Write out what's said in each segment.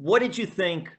what did you think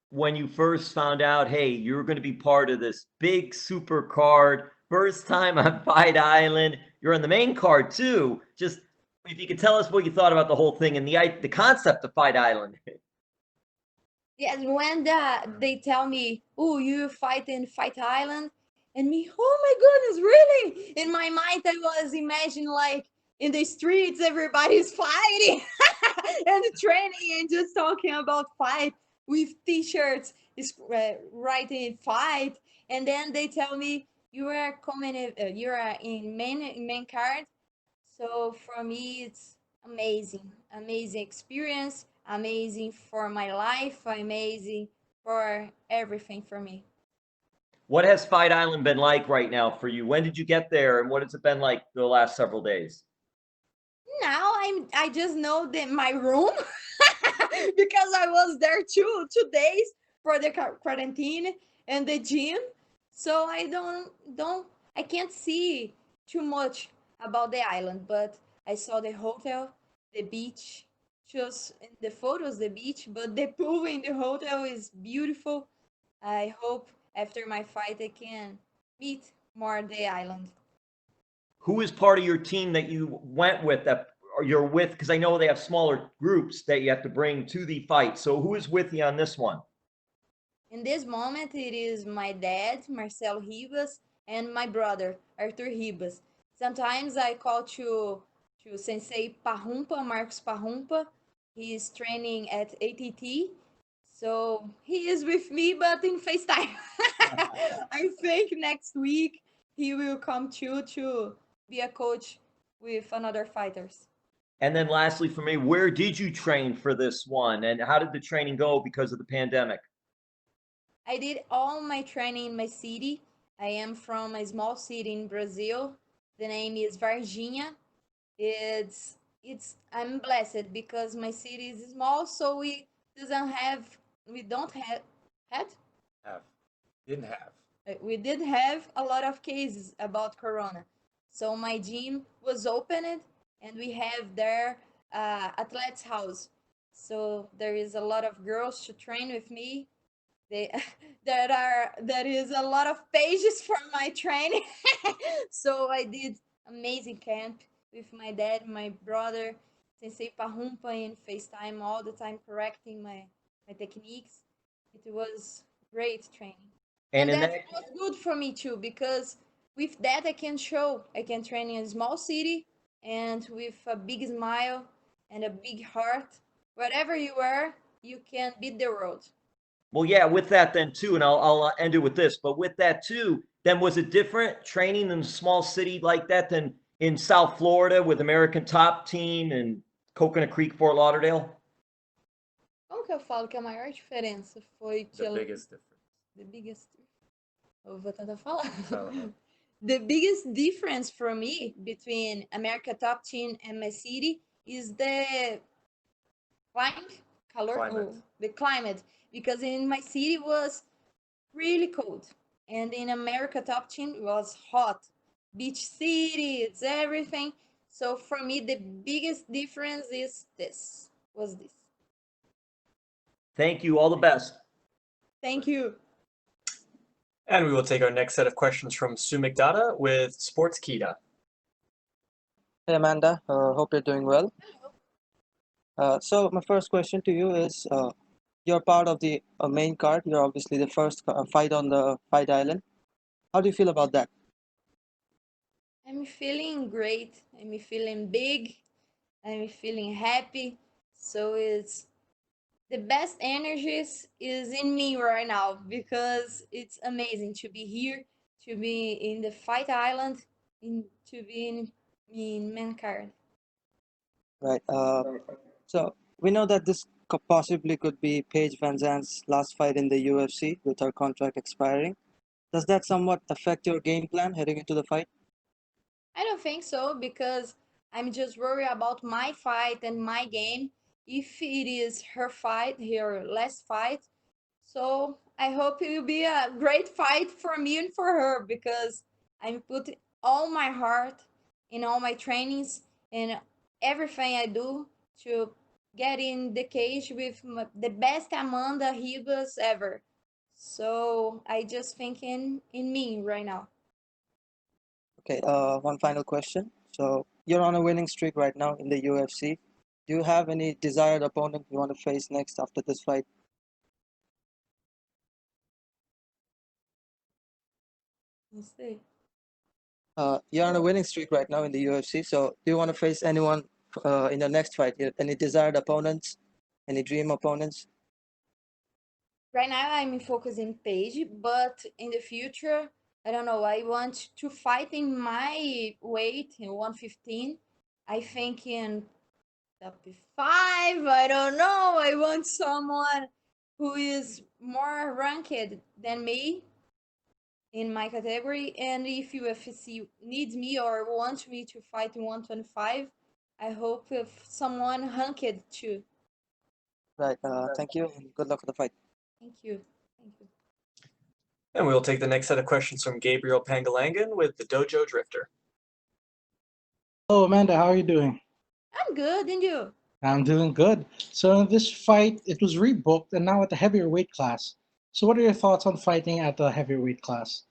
when you first found out, hey, you're going to be part of this big super card, first time on Fight Island? You're on the main card too. Just if you could tell us what you thought about the whole thing and the concept of Fight Island. Yes, when they tell me, "Oh, you fight in Fight Island," and me, "Oh my goodness, really?" In my mind, I was imagining like in the streets, everybody's fighting and training and just talking about fight with T-shirts, is writing fight, and then they tell me you are coming, you are in main card. So for me, it's amazing, amazing experience, amazing for my life, amazing for everything for me. What has Fight Island been like right now for you? When did you get there, and what has it been like the last several days? Now I just know that my room because I was there 2 days for the quarantine and the gym, so I don't I can't see too much about the island, but I saw the hotel, the beach, just in the photos the beach, but the pool in the hotel is beautiful. I hope after my fight I can meet more the island. Who is part of your team that you went with that or you're with? Because I know they have smaller groups that you have to bring to the fight. So who is with you on this one? In this moment, it is my dad, Marcelo Ribas, and my brother, Arthur Ribas. Sometimes I call to Sensei Parrumpa, Marcos Parrumpa. He is training at ATT. So he is with me, but in FaceTime. I think next week he will come to be a coach with another fighters. And then lastly, for me, where did you train for this one, and how did the training go because of the pandemic? I did all my training in my city. I am from a small city in Brazil. The name is Varginha. It's I'm blessed because my city is small, so we don't have had Have. Didn't have. we did have a lot of cases about corona. So my gym was opened and we have there athlete's house. So there is a lot of girls to train with me. They there is a lot of pages for my training. So I did amazing camp with my dad, my brother, Sensei Parrumpa in FaceTime all the time correcting my techniques. It was great training. And And in that that, was good for me too, because with that I can show I can train in a small city and with a big smile and a big heart. Wherever you are, you can beat the world. well, yeah, with that then too, and I'll end it with this. But with that too, then was it different training in a small city like that than in South Florida with American Top Team and Coconut Creek, Fort Lauderdale? Como que eu falo que a maior diferença foi que The ela. biggest difference. The biggest. Eu vou tentar falar. Fala. The biggest difference for me between America Top Team and my city is the climate, color, Climate. the climate. Because in my city was really cold, and in America Top Team was hot. Beach city, it's everything. So for me, the biggest difference is this. Was this? Thank you. All the best. Thank you. And we will take our next set of questions from Sumik Dada with Sports Kita. Hey Amanda, hope you're doing well. So my first question to you is, you're part of the main card. You're obviously the first fight on the Fight Island. How do you feel about that? I'm feeling great. I'm feeling big. I'm feeling happy. So it's the best energies is in me right now because it's amazing to be here, to be in the Fight Island, to be in Mancard. Right. So we know that this possibly could be Paige VanZant's last fight in the UFC with her contract expiring. Does that somewhat affect your game plan heading into the fight? I don't think so because I'm just worried about my fight and my game. If it is her fight, her last fight, so I hope it will be a great fight for me and for her because I'm putting all my heart in all my trainings and everything I do to get in the cage with the best Amanda Ribas ever. So I just think in me right now. Okay, one final question. So you're on a winning streak right now in the UFC. Do you have any desired opponent you want to face next after this fight? Let's see. You're on a winning streak right now in the UFC. So do you want to face anyone in your next fight? Any desired opponents? Any dream opponents? Right now I'm focusing Paige, but in the future, I don't know. I want to fight in my weight in 115. I think in top 5. I don't know. I want someone who is more ranked than me in my category. And if UFC needs me or wants me to fight in 125, I hope if someone ranked too. Right. Thank you and good luck for the fight. Thank you. Thank you. And we will take the next set of questions from Gabriel Pangalangan with the Dojo Drifter. Hello, Amanda. How are you doing? I'm good, and you? I'm doing good. So in this fight, it was rebooked and now at the heavier weight class. So what are your thoughts on fighting at the heavyweight class?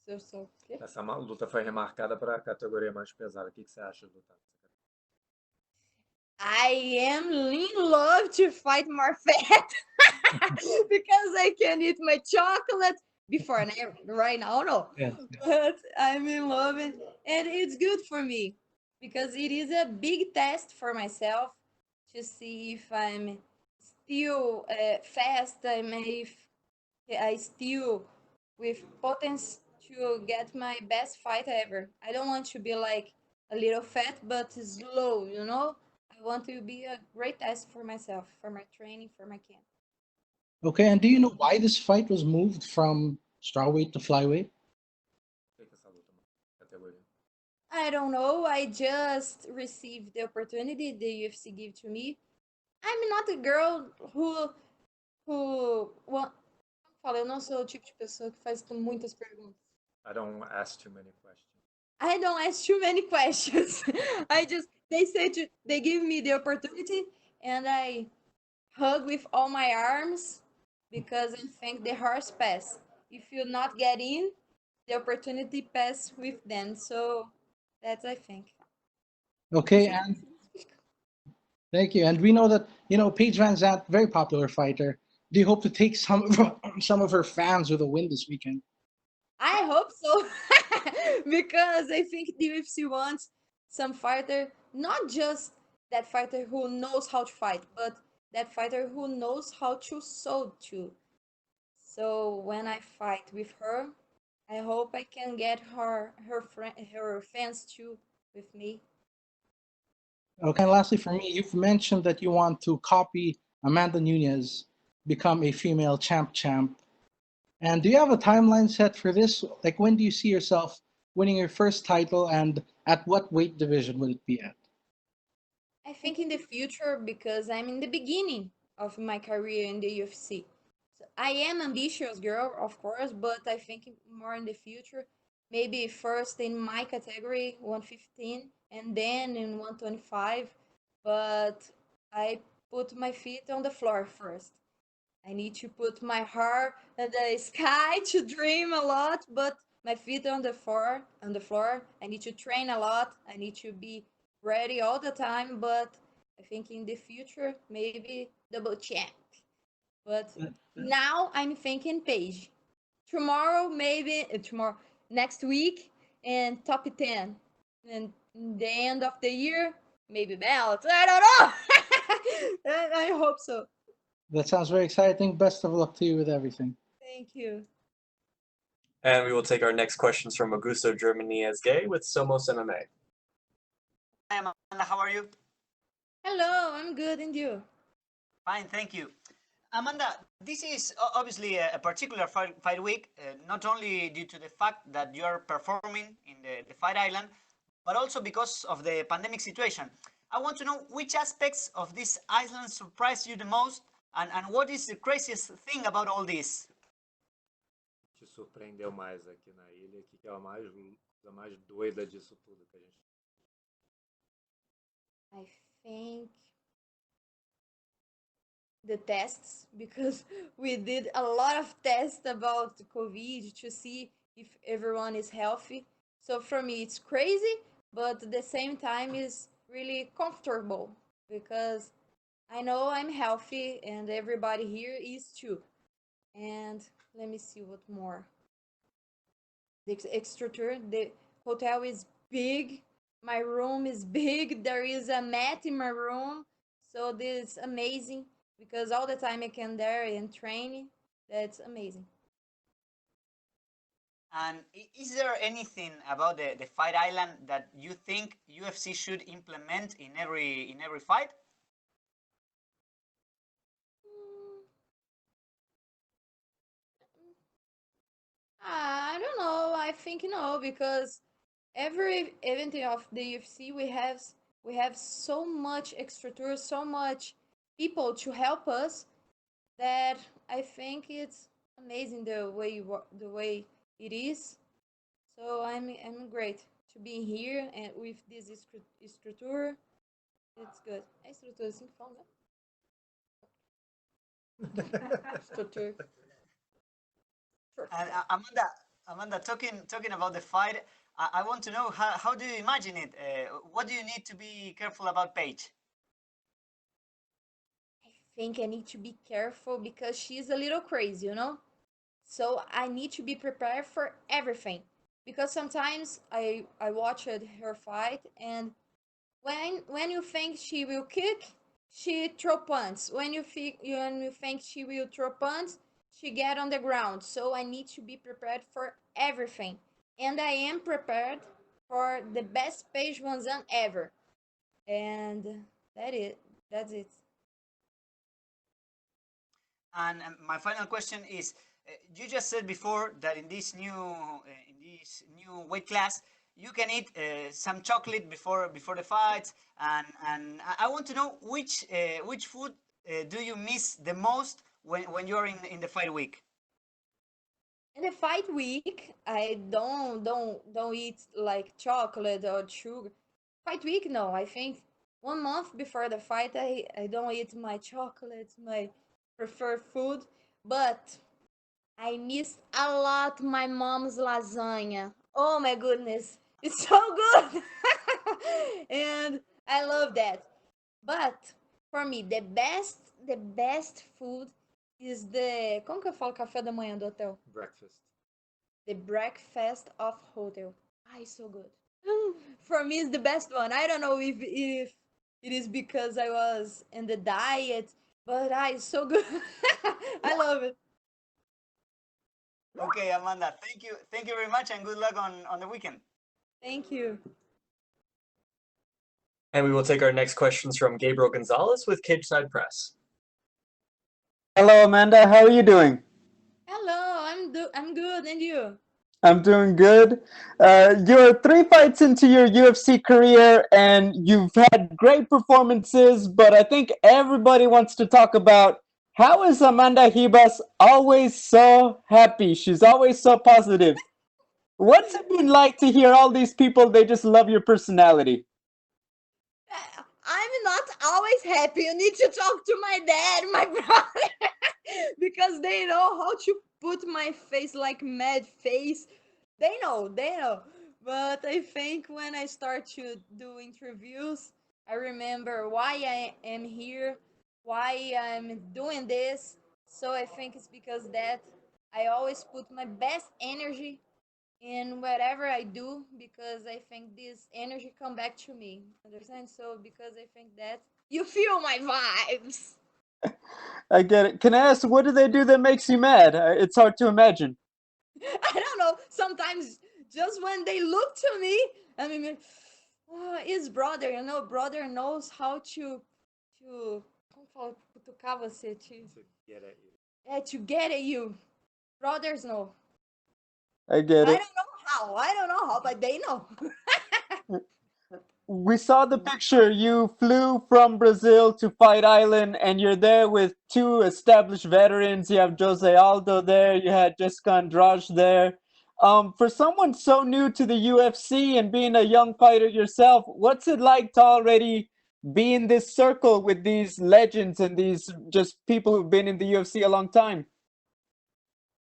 So. Essa luta foi remarcada para a categoria mais pesada. O que você acha de lutar? I am in love to fight more fat because I can eat my chocolate before and right now, no. Yeah. But I'm in love and it's good for me because it is a big test for myself to see if I'm still fast. I still with potential to get my best fight ever. I don't want to be like a little fat but slow, you know? I want to be a great test for myself, for my training, for my camp. Okay, and do you know why this fight was moved from strawweight to flyweight? Por que essa luta categoria? I don't know. I just received the opportunity the UFC gave to me. I'm not a girl who well, fala, eu não sou o tipo de pessoa que faz muitas perguntas. I don't ask too many questions. I don't ask too many questions. They give me the opportunity and I hug with all my arms because I think the horse pass. If you not get in, the opportunity pass with them. So that's I think. Okay, and thank you. And we know that, Paige VanZant, very popular fighter. Do you hope to take some of her fans with a win this weekend? I hope so because I think the UFC wants some fighter, not just that fighter who knows how to fight, but that fighter who knows how to sold too. So when I fight with her, I hope I can get her fans too with me. Okay, and lastly for me, you've mentioned that you want to copy Amanda Nunes, become a female champ. And do you have a timeline set for this? Like, when do you see yourself winning your first title, and at what weight division will it be at? I think in the future because I'm in the beginning of my career in the UFC. So I am ambitious girl, of course, but I think more in the future. Maybe first in my category, 115, and then in 125. But I put my feet on the floor first. I need to put my heart in the sky to dream a lot, but my feet on the floor. I need to train a lot. I need to be ready all the time, but I think in the future maybe double champ. But now I'm thinking Paige. Tomorrow maybe tomorrow next week and top 10. And in the end of the year maybe belt. I don't know. I hope so. That sounds very exciting. Best of luck to you with everything. Thank you. And we will take our next questions from Augusto Germaniez-Gay with Somos MMA. Hi, Amanda. How are you? Hello, I'm good, and you? Fine, thank you. Amanda, this is obviously a particular fight week, not only due to the fact that you are performing in the Fight Island, but also because of the pandemic situation. I want to know which aspects of this island surprised you the most, and what is the craziest thing about all this? Te surpreendeu mais aqui na ilha? O que é a coisa mais doida disso tudo que a gente... I think the tests because we did a lot of tests about COVID to see if everyone is healthy. So for me, it's crazy, but at the same time, is really comfortable because I know I'm healthy and everybody here is too. And let me see what more. The extra tour, the hotel is big. My room is big. There is a mat in my room. So this is amazing because all the time I can there and train. That's amazing. And is there anything about the Fight Island that you think UFC should implement in every fight? I don't know. I think no, because every event of the UFC we have so much extra tours, so much people to help us that I think it's amazing the way it is. So I'm great to be here and with this structure. It's good. É estrutura assim que fala, né? Structure. Sure. And Amanda, talking about the fight, I want to know how do you imagine it? What do you need to be careful about Paige? I think I need to be careful because she's a little crazy, you know? So I need to be prepared for everything. Because sometimes I watched her fight and when you think she will kick, she throw punch. When you think she will throw punch, she get on the ground. So I need to be prepared for everything. And I am prepared for the best Paige VanZant ever. And that's it. And my final question is, you just said before that in this new weight class, you can eat some chocolate before the fights, and I want to know which food do you miss the most when you're in the fight week? In the fight week, I don't eat like chocolate or sugar. Fight week, no. I think 1 month before the fight, I don't eat my chocolates, my preferred food. But I miss a lot my mom's lasagna. Oh my goodness, it's so good, and I love that. But for me, the best food is the como que eu falo café da manhã do hotel? Breakfast. The breakfast of hotel. Ah, it's so good. For me, it's the best one. I don't know if it is because I was in the diet, but it's so good. I love it. Okay, Amanda, thank you very much, and good luck on the weekend. Thank you. And we will take our next questions from Gabriel Gonzalez with Cageside Press. Hello, Amanda. How are you doing? Hello, I'm good, and you? I'm doing good. You're 3 fights into your UFC career, and you've had great performances, but I think everybody wants to talk about how is Amanda Ribas always so happy? She's always so positive. What's it been like to hear all these people, they just love your personality? I'm not always happy. You need to talk to my dad, my brother, because they know how to put my face like mad face. They know. But I think when I start to do interviews, I remember why I am here, why I'm doing this. So I think it's because that I always put my best energy in whatever I do because I think this energy come back to me. Understand? So because I think that you feel my vibes. I get it. Can I ask, what do they do that makes you mad? It's hard to imagine. I don't know. Sometimes just when they look to me, I mean, his brother, brother knows how to como fala, cutucar você, To get at you. to get at you. Brothers know. I get I it. don't know how, but they know. We saw the picture. You flew from Brazil to Fight Island, and you're there with two established veterans. You have Jose Aldo there. You had Jessica Andrade there. For someone so new to the UFC and being a young fighter yourself, what's it like to already be in this circle with these legends and these just people who've been in the UFC a long time?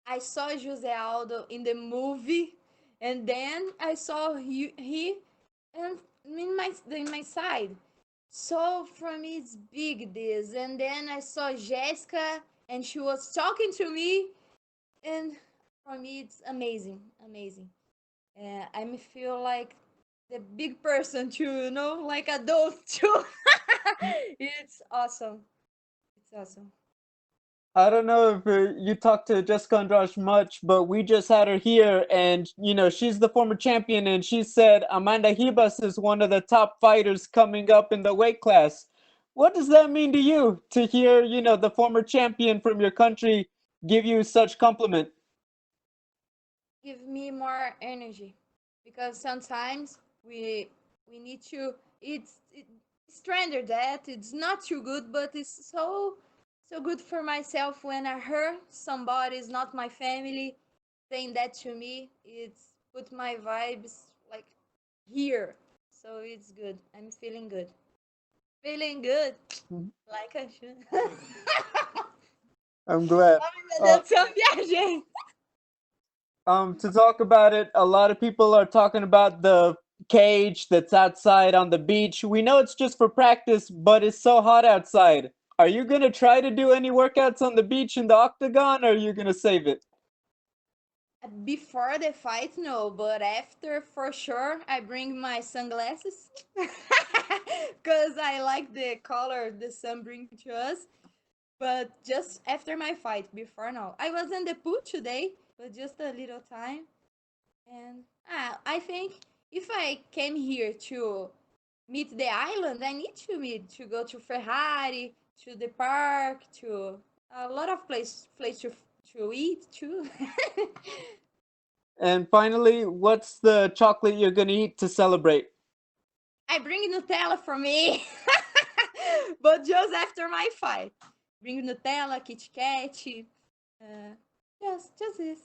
I saw Jose Aldo in the movie, and then I saw he and in my side. So for me, it's big this. And then I saw Jessica, and she was talking to me, and for me, it's amazing, amazing. I feel like the big person too, you know, like adult too. It's awesome. It's awesome. I don't know if you talked to Jessica Andrade much, but we just had her here, and she's the former champion, and she said Amanda Ribas is one of the top fighters coming up in the weight class. What does that mean to you to hear, the former champion from your country give you such compliment? Give me more energy, because sometimes we need to. It's standard that it's not too good, but it's so good for myself when I hear somebody is not my family saying that to me. It's put my vibes like here, so it's good. I'm feeling good, feeling good, like I should. I'm glad. That's a viagem. To talk about it, a lot of people are talking about the cage that's outside on the beach. We know it's just for practice, but it's so hot outside. Are you gonna try to do any workouts on the beach in the octagon, or are you gonna save it? Before the fight, no, but after, for sure, I bring my sunglasses because I like the color the sun brings to us. But just after my fight, before, no. I was in the pool today, but just a little time. And I think if I came here to meet the island, I need to go to Ferrari, to the park, to a lot of place to eat too. And finally, what's the chocolate you're gonna eat to celebrate? I bring Nutella for me, but just after my fight. Bring Nutella, Kit Kat, just this.